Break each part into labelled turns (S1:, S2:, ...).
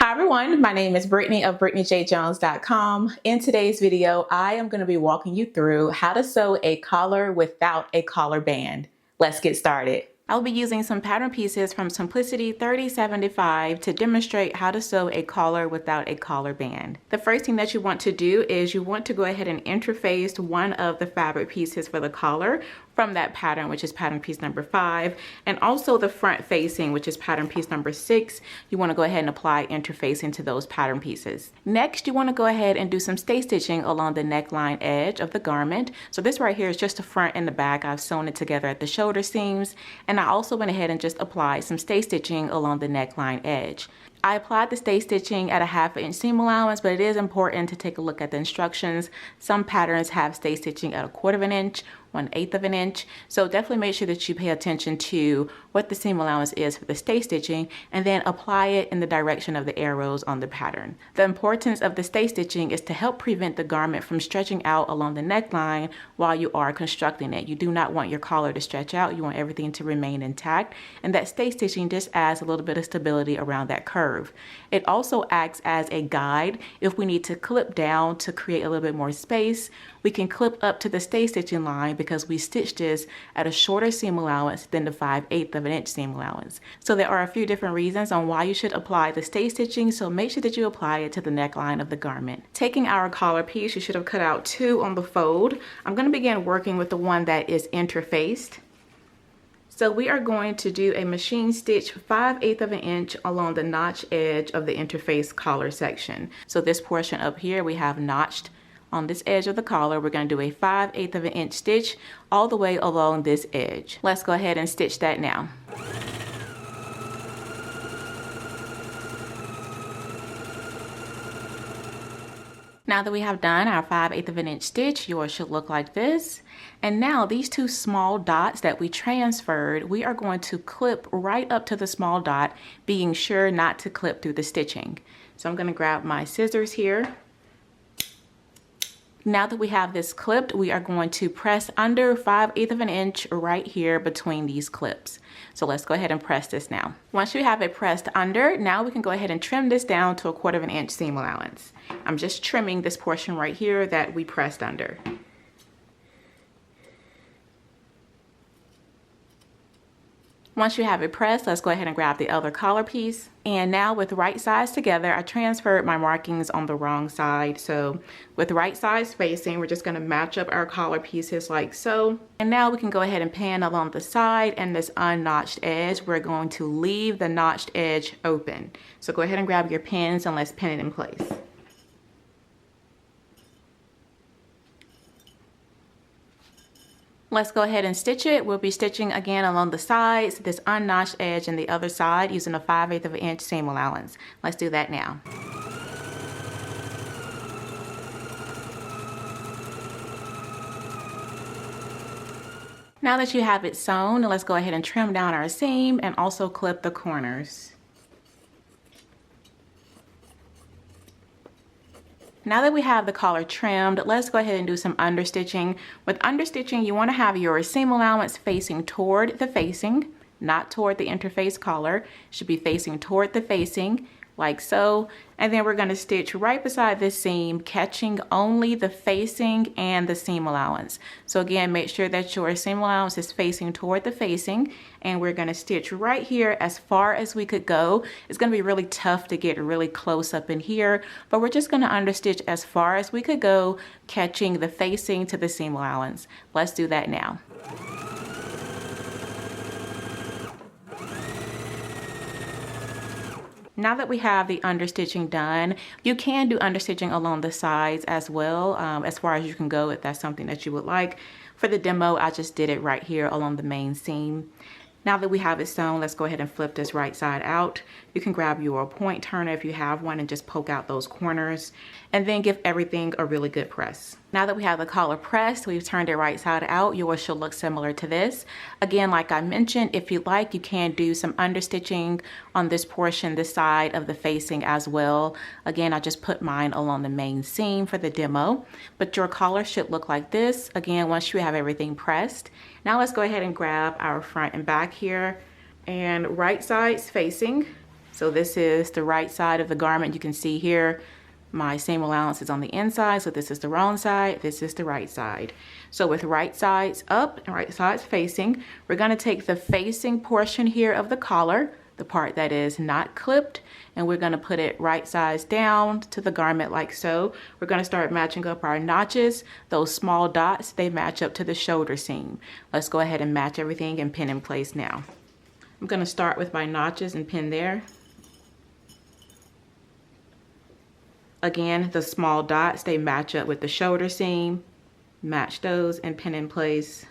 S1: Hi everyone, my name is Brittany of BrittanyJJones.com. In today's video, I am going to be walking you through how to sew a collar without a collar band. Let's get started. I'll be using some pattern pieces from Simplicity 3075 to demonstrate how to sew a collar without a collar band. The first thing that you want to do is you want to go ahead and interface one of the fabric pieces for the collar from that pattern, which is pattern piece number 5, and also the front facing, which is pattern piece number 6. You want to go ahead and apply interfacing to those pattern pieces. Next, you want to go ahead and do some stay stitching along the neckline edge of the garment. So this right here is just the front and the back. I've sewn it together at the shoulder seams, and I also went ahead and just applied some stay stitching along the neckline edge. I applied the stay stitching at a 1/2 inch seam allowance, but it is important to take a look at the instructions. Some patterns have stay stitching at 1/4 inch, 1/8 inch. So definitely make sure that you pay attention to what the seam allowance is for the stay stitching and then apply it in the direction of the arrows on the pattern. The importance of the stay stitching is to help prevent the garment from stretching out along the neckline while you are constructing it. You do not want your collar to stretch out. You want everything to remain intact, and that stay stitching just adds a little bit of stability around that curve. It also acts as a guide. If we need to clip down to create a little bit more space, we can clip up to the stay stitching line because we stitched this at a shorter seam allowance than the 5/8 inch seam allowance. So there are a few different reasons on why you should apply the stay stitching, so make sure that you apply it to the neckline of the garment. Taking our collar piece, you should have cut out 2 on the fold. I'm going to begin working with the one that is interfaced. So we are going to do a machine stitch 5/8 inch along the notch edge of the interface collar section. So this portion up here we have notched on this edge of the collar. We're going to do a 5/8 inch stitch all the way along this edge. Let's go ahead and stitch that now. Now that we have done our 5/8 inch stitch, yours should look like this. And now these 2 small dots that we transferred, we are going to clip right up to the small dot, being sure not to clip through the stitching. So I'm going to grab my scissors here. Now that we have this clipped, we are going to press under 5/8 inch right here between these clips. So let's go ahead and press this now. Once you have it pressed under, now we can go ahead and trim this down to a 1/4 inch seam allowance. I'm just trimming this portion right here that we pressed under. Once you have it pressed, let's go ahead and grab the other collar piece. And now with right sides together, I transferred my markings on the wrong side. So with right sides facing, we're just gonna match up our collar pieces like so. And now we can go ahead and pin along the side and this unnotched edge. We're going to leave the notched edge open. So go ahead and grab your pins and let's pin it in place. Let's go ahead and stitch it. We'll be stitching again along the sides, this unnotched edge and the other side using a 5/8 inch seam allowance. Let's do that now. Now that you have it sewn, let's go ahead and trim down our seam and also clip the corners. Now that we have the collar trimmed, let's go ahead and do some understitching. With understitching, you want to have your seam allowance facing toward the facing, not toward the interface collar. It should be facing toward the facing, like so. And then we're going to stitch right beside this seam, catching only the facing and the seam allowance. So again, make sure that your seam allowance is facing toward the facing, and we're going to stitch right here as far as we could go. It's going to be really tough to get really close up in here, but we're just going to understitch as far as we could go, catching the facing to the seam allowance. Let's do that now. Now that we have the understitching done, you can do understitching along the sides as well, as far as you can go if that's something that you would like. For the demo, I just did it right here along the main seam. Now that we have it sewn, let's go ahead and flip this right side out. You can grab your point turner if you have one and just poke out those corners, and then give everything a really good press. Now that we have the collar pressed, we've turned it right side out. Yours should look similar to this. Again, like I mentioned, if you like, you can do some understitching on this portion, this side of the facing as well. Again, I just put mine along the main seam for the demo, but your collar should look like this. Again, once you have everything pressed. Now let's go ahead and grab our front and back here, and right sides facing. So this is the right side of the garment. You can see here my seam allowance is on the inside, so this is the wrong side, this is the right side. So with right sides up and right sides facing, we're going to take the facing portion here of the collar, the part that is not clipped, and we're going to put it right sides down to the garment like so. We're going to start matching up our notches. Those small dots, they match up to the shoulder seam. Let's go ahead and match everything and pin in place now. I'm going to start with my notches and pin there. Again, the small dots, they match up with the shoulder seam. Match those and pin in place.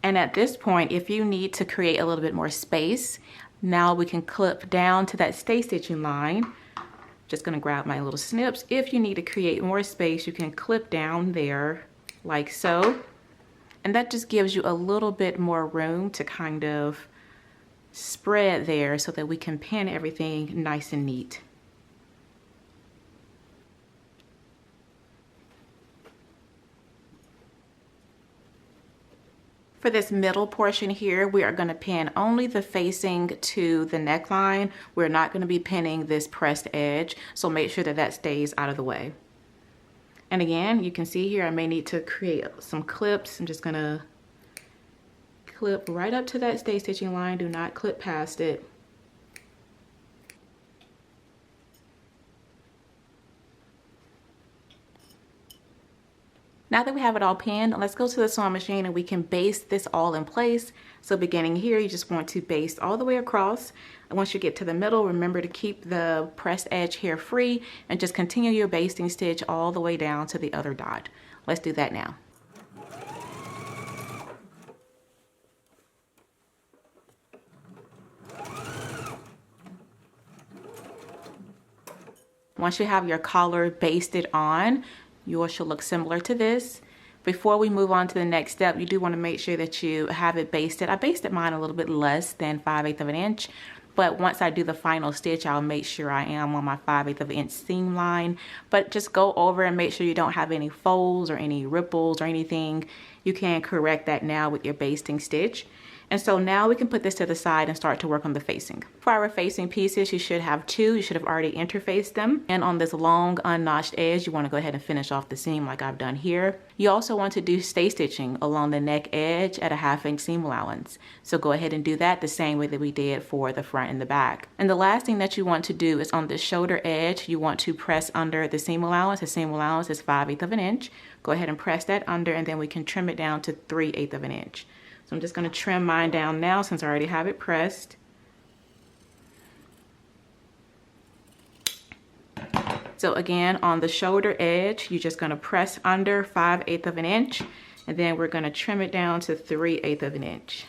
S1: And at this point, if you need to create a little bit more space, now we can clip down to that stay stitching line. Just gonna grab my little snips. If you need to create more space, you can clip down there like so. And that just gives you a little bit more room to kind of spread there so that we can pin everything nice and neat. For this middle portion here, we are going to pin only the facing to the neckline. We're not going to be pinning this pressed edge, so make sure that that stays out of the way. And again, you can see here I may need to create some clips. I'm just going to clip right up to that stay stitching line. Do not clip past it. Now that we have it all pinned, let's go to the sewing machine and we can baste this all in place. So beginning here, you just want to baste all the way across. And once you get to the middle, remember to keep the pressed edge here free and just continue your basting stitch all the way down to the other dot. Let's do that now. Once you have your collar basted on, yours should look similar to this. Before we move on to the next step, you do want to make sure that you have it basted. I basted mine a little bit less than 5/8 of an inch, but once I do the final stitch, I'll make sure I am on my 5/8 of an inch seam line. But just go over and make sure you don't have any folds or any ripples or anything. You can correct that now with your basting stitch. And so now we can put this to the side and start to work on the facing. For our facing pieces, you should have two. You should have already interfaced them. And on this long unnotched edge, you want to go ahead and finish off the seam like I've done here. You also want to do stay stitching along the neck edge at a 1/2 inch seam allowance. So go ahead and do that the same way that we did for the front and the back. And the last thing that you want to do is on the shoulder edge, you want to press under the seam allowance. The seam allowance is 5/8 of an inch. Go ahead and press that under, and then we can trim it down to 3/8 of an inch. So I'm just going to trim mine down now since I already have it pressed. So again, on the shoulder edge, you're just going to press under 5/8 of an inch, and then we're going to trim it down to 3/8 of an inch.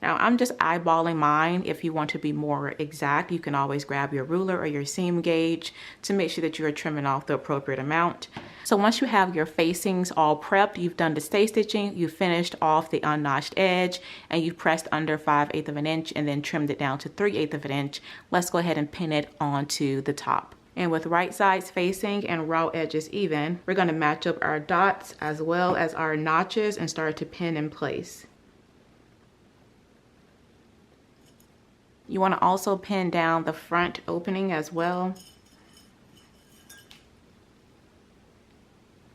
S1: Now I'm just eyeballing mine. If you want to be more exact, you can always grab your ruler or your seam gauge to make sure that you are trimming off the appropriate amount. So once you have your facings all prepped, you've done the stay stitching, you finished off the unnotched edge, and you pressed under 5/8 of an inch and then trimmed it down to 3/8 of an inch. Let's go ahead and pin it onto the top. And with right sides facing and raw edges even, we're going to match up our dots as well as our notches and start to pin in place. You want to also pin down the front opening as well.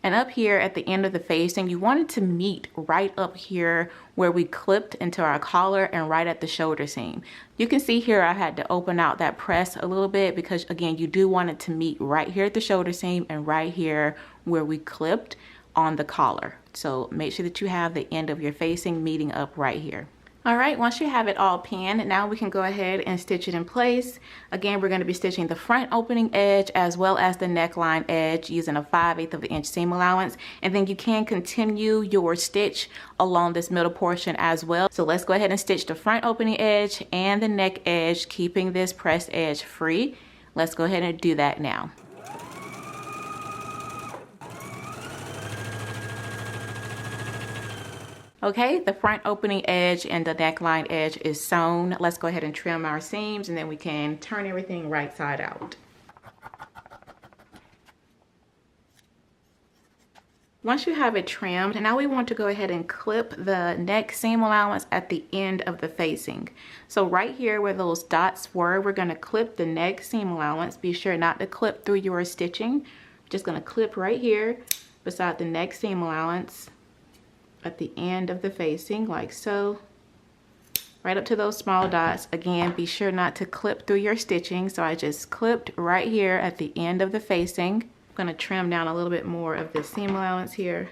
S1: And up here at the end of the facing, you want it to meet right up here where we clipped into our collar and right at the shoulder seam. You can see here I had to open out that press a little bit because again, you do want it to meet right here at the shoulder seam and right here where we clipped on the collar. So make sure that you have the end of your facing meeting up right here. All right, once you have it all pinned, now we can go ahead and stitch it in place. Again, we're going to be stitching the front opening edge as well as the neckline edge using a 5/8 of an inch seam allowance. And then you can continue your stitch along this middle portion as well. So let's go ahead and stitch the front opening edge and the neck edge, keeping this pressed edge free. Let's go ahead and do that now. Okay, the front opening edge and the neckline edge is sewn. Let's go ahead and trim our seams and then we can turn everything right side out. Once you have it trimmed, now we want to go ahead and clip the neck seam allowance at the end of the facing. So right here where those dots were, we're going to clip the neck seam allowance. Be sure not to clip through your stitching. Just going to clip right here beside the neck seam allowance at the end of the facing, like so. Right up to those small dots. Again, be sure not to clip through your stitching. So I just clipped right here at the end of the facing. I'm going to trim down a little bit more of the seam allowance here.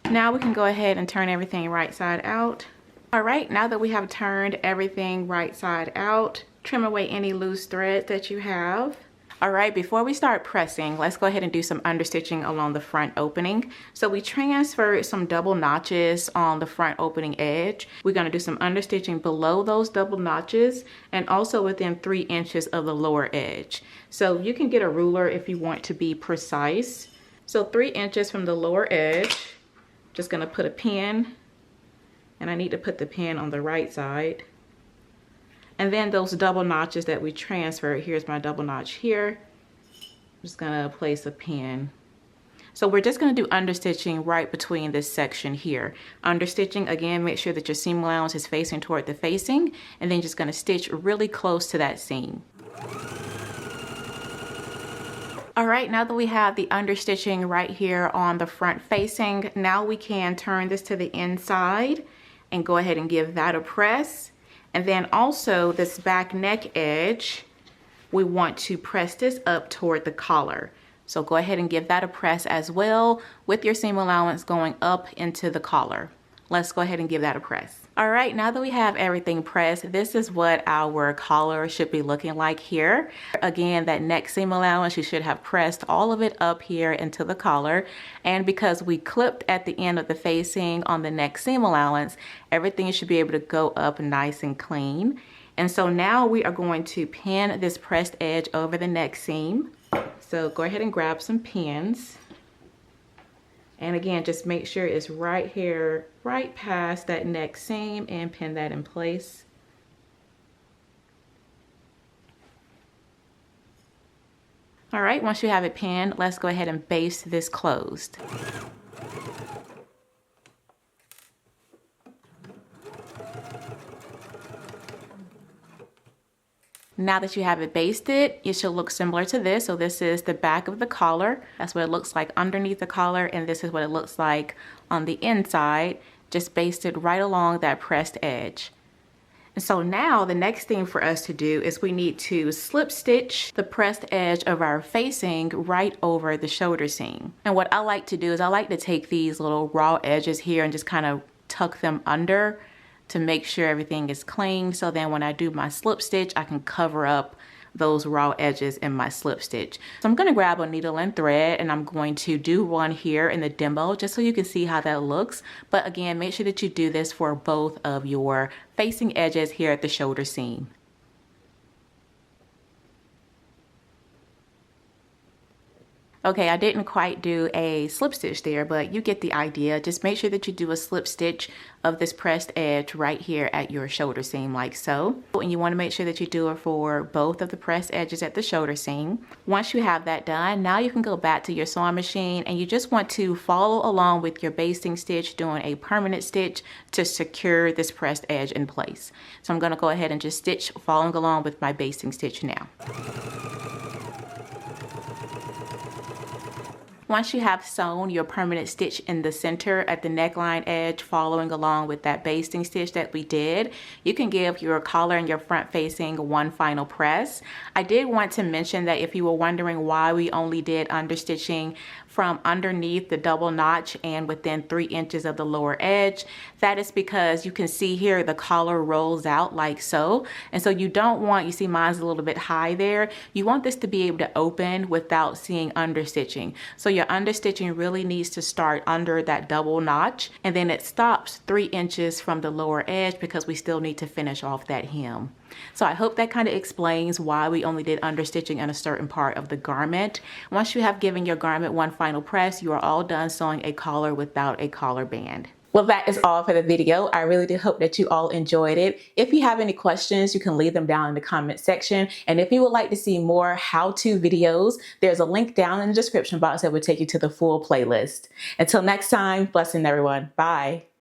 S1: Now we can go ahead and turn everything right side out. All right, now that we have turned everything right side out, trim away any loose threads that you have. All right, before we start pressing, let's go ahead and do some understitching along the front opening. So we transferred some double notches on the front opening edge. We're going to do some understitching below those double notches and also within 3 inches of the lower edge. So you can get a ruler if you want to be precise. So 3 inches from the lower edge, just going to put a pin, and I need to put the pin on the right side. And then those double notches that we transferred, here's my double notch here. I'm just gonna place a pin. So we're just gonna do understitching right between this section here. Understitching, again, make sure that your seam allowance is facing toward the facing, and then just gonna stitch really close to that seam. All right, now that we have the understitching right here on the front facing, now we can turn this to the inside and go ahead and give that a press. And then also this back neck edge, we want to press this up toward the collar. So go ahead and give that a press as well with your seam allowance going up into the collar. Let's go ahead and give that a press. All right, now that we have everything pressed, this is what our collar should be looking like here. Again, that neck seam allowance, you should have pressed all of it up here into the collar. And because we clipped at the end of the facing on the neck seam allowance, everything should be able to go up nice and clean. And so now we are going to pin this pressed edge over the neck seam. So go ahead and grab some pins. And again, just make sure it's right here, right past that neck seam, and pin that in place. All right, once you have it pinned, let's go ahead and baste this closed. Now that you have it basted, it should look similar to this. So this is the back of the collar. That's what it looks like underneath the collar, and this is what it looks like on the inside, just basted right along that pressed edge. And so now the next thing for us to do is we need to slip stitch the pressed edge of our facing right over the shoulder seam. And what I like to do is I like to take these little raw edges here and just kind of tuck them under to make sure everything is clean, so then when I do my slip stitch, I can cover up those raw edges in my slip stitch. So I'm gonna grab a needle and thread, and I'm going to do one here in the demo just so you can see how that looks. But again, make sure that you do this for both of your facing edges here at the shoulder seam. Okay, I didn't quite do a slip stitch there, but you get the idea. Just make sure that you do a slip stitch of this pressed edge right here at your shoulder seam, like so. And you want to make sure that you do it for both of the pressed edges at the shoulder seam. Once you have that done, now you can go back to your sewing machine, and you just want to follow along with your basting stitch, doing a permanent stitch to secure this pressed edge in place. So I'm going to go ahead and just stitch following along with my basting stitch now. Once you have sewn your permanent stitch in the center at the neckline edge, following along with that basting stitch that we did, you can give your collar and your front facing one final press. I did want to mention that if you were wondering why we only did understitching from underneath the double notch and within 3 inches of the lower edge, that is because you can see here the collar rolls out like so. And so you don't want, you see mine's a little bit high there, you want this to be able to open without seeing understitching. So your understitching really needs to start under that double notch, and then it stops 3 inches from the lower edge because we still need to finish off that hem. So I hope that kind of explains why we only did understitching in a certain part of the garment. Once you have given your garment one final press, you are all done sewing a collar without a collar band. Well, that is all for the video. I really do hope that you all enjoyed it. If you have any questions, you can leave them down in the comment section. And if you would like to see more how-to videos, there's a link down in the description box that will take you to the full playlist. Until next time, blessing everyone. Bye.